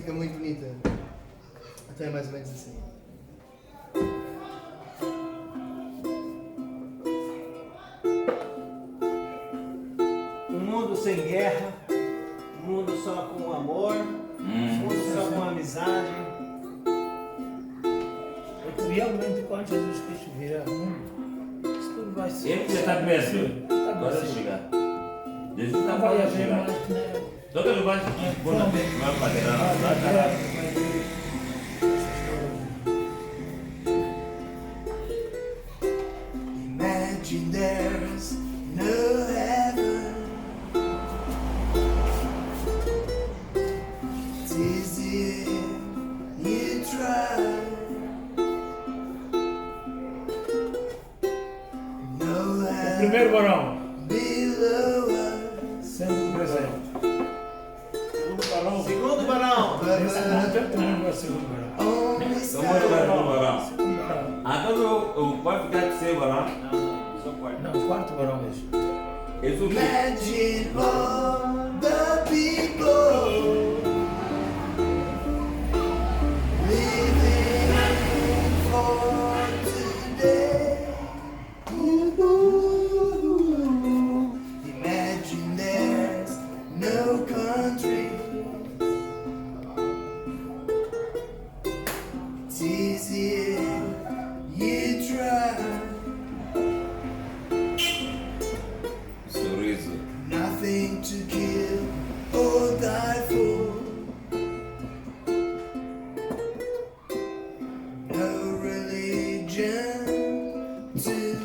Fica muito bonita. Então é mais ou menos assim. Um mundo sem guerra, um mundo só com amor, um mundo só com amizade. Realmente, quando Jesus Cristo virar o mundo, isso tudo vai ser. Ele já está mesmo. Agora Está chegar. Jesus está Não vai para haver chegar. mais, né? Toda lugar que for na frente, vai fazer lá. Imagine there's no heaven. It's easy if you try. No heaven Primeiro varão, below us. sempre presente. Segundo balão. Segundo varão. Esse monte também vai ser segundo varão. Only Vamos sky. jogar no balão. Segundo varão. Então o pai ficar de ser balão. Só quarto. Não, quarto varão mesmo. Isso que Imagine all the people living for today. Imagine there's no country. It's easy if you try. sorriso. Nothing to kill or die for. No religion too.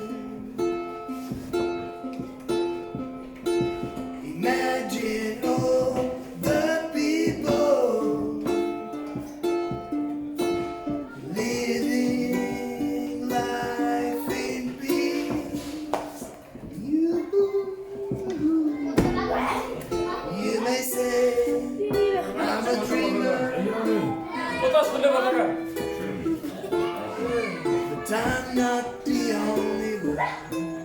Imagine all the people living life in peace. You may say I'm a dreamer, but I'm not the only one.